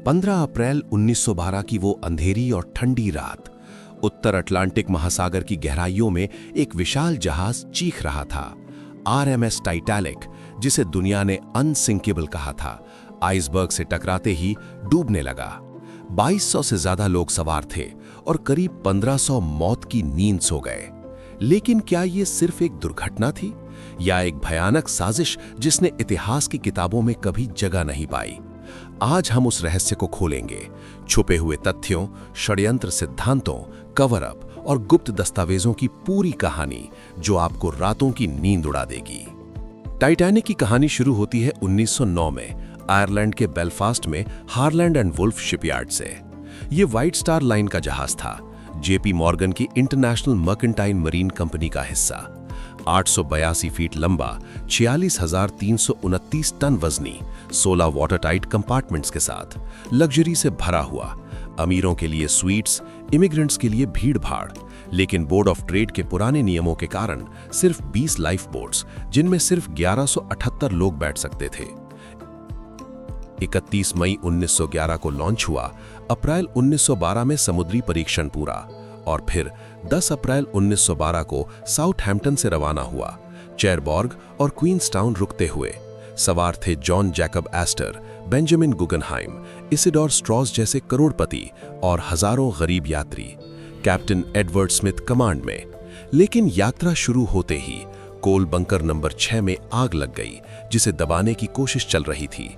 15 अप्रैल 1912 की वो अंधेरी और ठंडी रात। उत्तर अटलांटिक महासागर की गहराइयों में एक विशाल जहाज चीख रहा था। आरएमएस टाइटैनिक, जिसे दुनिया ने अनसिंकेबल कहा था, आइसबर्ग से टकराते ही डूबने लगा। 2200 से ज्यादा लोग सवार थे और करीब 1500 मौत की नींद सो गए। लेकिन क्या ये सिर्फ एक दुर्घटना थी या एक भयानक साजिश जिसने इतिहास की किताबों में कभी जगह नहीं पाई? आज हम उस रहस्य को खोलेंगे, छुपे हुए तथ्यों, षड्यंत्र सिद्धांतों, कवर अप और गुप्त दस्तावेजों की पूरी कहानी जो आपको रातों की नींद उड़ा देगी। टाइटैनिक की कहानी शुरू होती है 1909 में आयरलैंड के बेलफास्ट में हारलैंड एंड वुल्फ शिपयार्ड से। ये व्हाइट स्टार लाइन का जहाज था, जेपी मॉर्गन की इंटरनेशनल मर्केंटाइल मरीन कंपनी का हिस्सा। 882 फीट लंबा, 46,329 टन वजनी, 16 वाटरटाइट कंपार्टमेंट्स के साथ लग्जरी से भरा हुआ। अमीरों के लिए स्वीट्स, इमिग्रेंट्स के लिए भीड़ भाड़। लेकिन बोर्ड ऑफ ट्रेड के पुराने नियमों के कारण सिर्फ 20 लाइफ बोट्स, जिनमें सिर्फ 1178 लोग बैठ सकते थे। 31 मई 1911 को लॉन्च हुआ। अप्रैल 1912 में समुद्री परीक्षण पूरा और फिर 10 अप्रैल 1912 को साउथहैम्पटन से रवाना हुआ। चेरबॉर्ग और क्वींसटाउन रुकते हुए सवार थे John Jacob Astor, Benjamin Guggenheim, Isidor Straus जैसे करोड़पति और हजारों गरीब यात्री। कैप्टन एडवर्ड स्मिथ कमांड में। लेकिन यात्रा शुरू होते ही कोल बंकर नंबर 6 में आग लग गई, जिसे दबाने की कोशिश चल रही थी।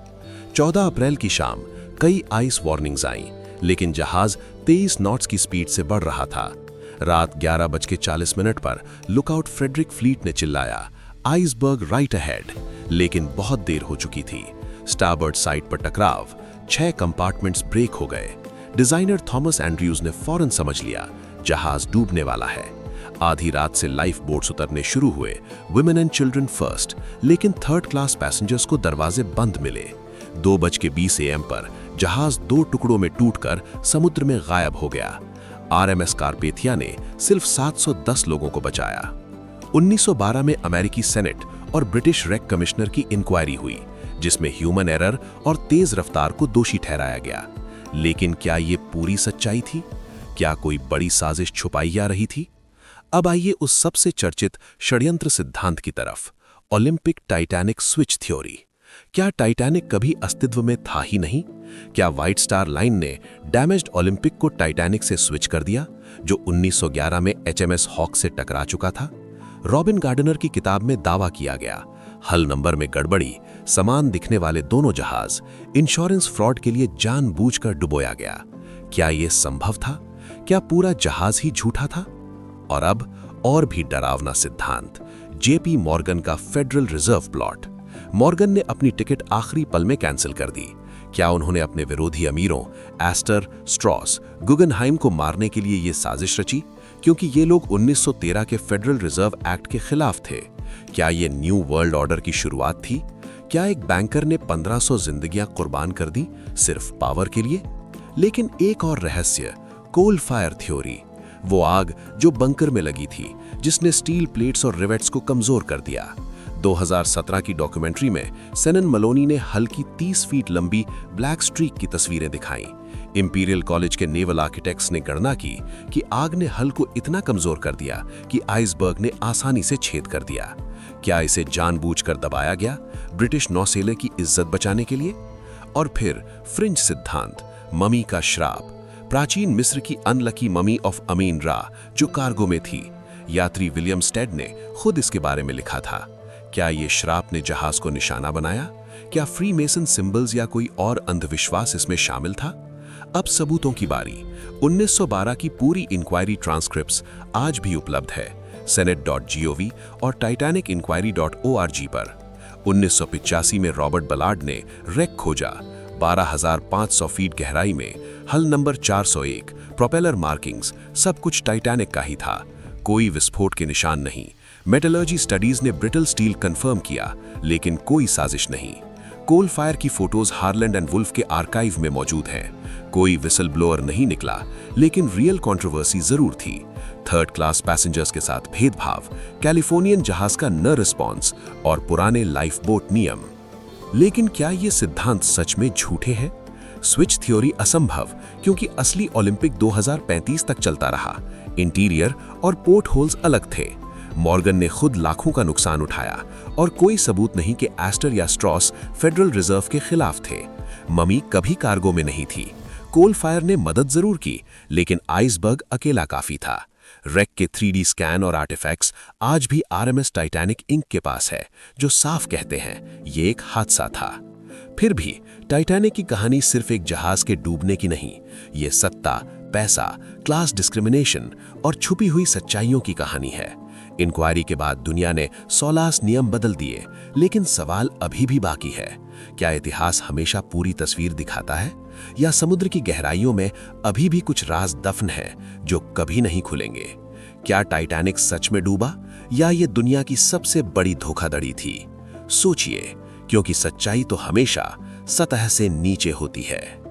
14 अप्रैल की शाम कई आइस वार्निंग्स आईं, लेकिन जहाज 23 नॉट्स की स्पीड से बढ़ रहा था। रात 11:40 पर लुकआउट फ्रेडरिक फ्लीट ने चिल्लाया, आइसबर्ग राइट अहेड। लेकिन बहुत देर हो चुकी थी। स्टारबर्ड साइड पर टकराव, 6 कंपार्टमेंट्स ब्रेक हो गए। डिजाइनर थॉमस एंड्रयूज ने फौरन समझ लिया जहाज डूबने वाला है। आधी रात से लाइफ बोट्स उतरने शुरू हुए, वुमेन एंड चिल्ड्रन फर्स्ट। लेकिन थर्ड क्लास पैसेंजर्स को दरवाजे बंद मिले। 2:20 AM पर जहाज 2 टुकड़ों में टूटकर समुद्र में गायब हो गया। आरएमएस कारपेथिया ने सिर्फ 710 लोगों को बचाया। 1912 में अमेरिकी सेनेट और ब्रिटिश रेक कमिश्नर की इंक्वायरी हुई, जिसमें ह्यूमन एरर और तेज रफ्तार को दोषी ठहराया गया। लेकिन क्या ये पूरी सच्चाई थी? क्या कोई बड़ी साजिश छुपाई जा रही थी? अब आइए उस सबसे चर्चित षड्यंत्र सिद्धांत की तरफ, ओलंपिक टाइटैनिक स्विच थ्योरी। क्या टाइटैनिक कभी अस्तित्व में था ही नहीं? क्या व्हाइट स्टार लाइन ने डैमेज्ड ओलंपिक को टाइटैनिक से स्विच कर दिया, जो 1911 में एचएमएस हॉक से टकरा चुका था? रॉबिन गार्डनर की किताब में दावा किया गया, हल नंबर में गड़बड़ी, समान दिखने वाले दोनों जहाज इंश्योरेंस फ्रॉड के लिए जानबूझकर डुबोया गया। क्या यह संभव था? क्या पूरा जहाज ही झूठा था? और अब और भी डरावना सिद्धांत, जेपी मॉर्गन का फेडरल रिजर्व प्लॉट। मॉर्गन ने अपनी टिकट आखिरी पल में कैंसिल कर दी। क्या उन्होंने अपने विरोधी अमीरों एस्टर, स्ट्रॉस, गुगनहाइम को मारने के लिए यह साजिश रची, क्योंकि ये लोग 1913 के फेडरल रिजर्व एक्ट के खिलाफ थे? क्या ये न्यू वर्ल्ड ऑर्डर की शुरुआत थी? क्या एक बैंकर ने 1500 जिंदगियां कुर्बान कर दी सिर्फ पावर के लिए? लेकिन एक और रहस्य, कोल फायर थ्योरी, वो आग जो बंकर में लगी थी, जिसने स्टील प्लेट्स और रिवेट्स को कमजोर कर दिया। 2017 की डॉक्यूमेंट्री में सेनन मलोनी ने हल्की 30 फीट लंबी ब्लैक स्ट्रीक की तस्वीरें दिखाईं। इंपीरियल कॉलेज के नेवल आर्किटेक्ट्स ने गणना की कि आग ने हल को इतना कमजोर कर दिया कि आइसबर्ग ने आसानी से छेद कर दिया। क्या इसे जानबूझकर दबाया गया, ब्रिटिश नौसेना की इज्जत बचाने के लिए? और फिर फ्रिंज सिद्धांत, ममी का श्राप। प्राचीन मिस्र की अनलकी ममी ऑफ अमीन रा जो कार्गो में थी। यात्री विलियम स्टेड ने खुद इसके बारे में लिखा था। क्या ये श्राप ने जहाज को निशाना बनाया? क्या फ्रीमेसन सिंबल्स या कोई और अंधविश्वास इसमें शामिल था? अब सबूतों की बारी। 1912 की पूरी इंक्वायरी ट्रांसक्रिप्ट्स आज भी उपलब्ध है senate.gov और titanicinquiry.org पर। 1985 में रॉबर्ट बलार्ड ने रेक खोजा। 12,500 फीट गहराई में हल नंबर 401, प्रोपेलर मार्किंग्स, सब कुछ टाइटैनिक का ही था। कोई विस्फोट के निशान नहीं। मेटलर्जी स्टडीज ने ब्रिटल स्टील कंफर्म किया, लेकिन कोई साजिश नहीं। कोल फायर की फोटोज हारलैंड एंड वुल्फ के आर्काइव में मौजूद हैं। कोई विसल ब्लोअर नहीं निकला, लेकिन रियल कंट्रोवर्सी जरूर थी। थर्ड क्लास पैसेंजर्स के साथ भेदभाव, कैलिफोर्नियन जहाज का न रिस्पॉन्स और पुराने लाइफ बोट नियम। लेकिन क्या ये सिद्धांत सच में झूठे हैं? स्विच थ्योरी असंभव, क्योंकि असली ओलंपिक 2035 तक चलता रहा। इंटीरियर और पोर्ट होल्स अलग थे। मॉर्गन ने खुद लाखों का नुकसान उठाया और कोई सबूत नहीं कि एस्टर या स्ट्रॉस फेडरल रिजर्व के खिलाफ थे। ममी कभी कार्गो में नहीं थी। कोल फायर ने मदद जरूर की, लेकिन आइसबर्ग अकेला काफी था। रेक के 3D स्कैन और आर्टिफैक्ट्स आज भी RMS टाइटैनिक इंक के पास है, जो साफ कहते हैं ये एक हादसा था। फिर भी टाइटैनिक की कहानी सिर्फ एक जहाज के डूबने की नहीं, ये सत्ता, पैसा, क्लास डिस्क्रिमिनेशन और छुपी हुई सच्चाइयों की कहानी है। इंक्वायरी के बाद दुनिया ने 16 नियम बदल दिए, लेकिन सवाल अभी भी बाकी है। क्या इतिहास हमेशा पूरी तस्वीर दिखाता है, या समुद्र की गहराइयों में अभी भी कुछ राज दफन हैं जो कभी नहीं खुलेंगे? क्या टाइटैनिक सच में डूबा, या ये दुनिया की सबसे बड़ी धोखाधड़ी थी? सोचिए, क्योंकि सच्चाई तो हमेशा सतह से नीचे होती है।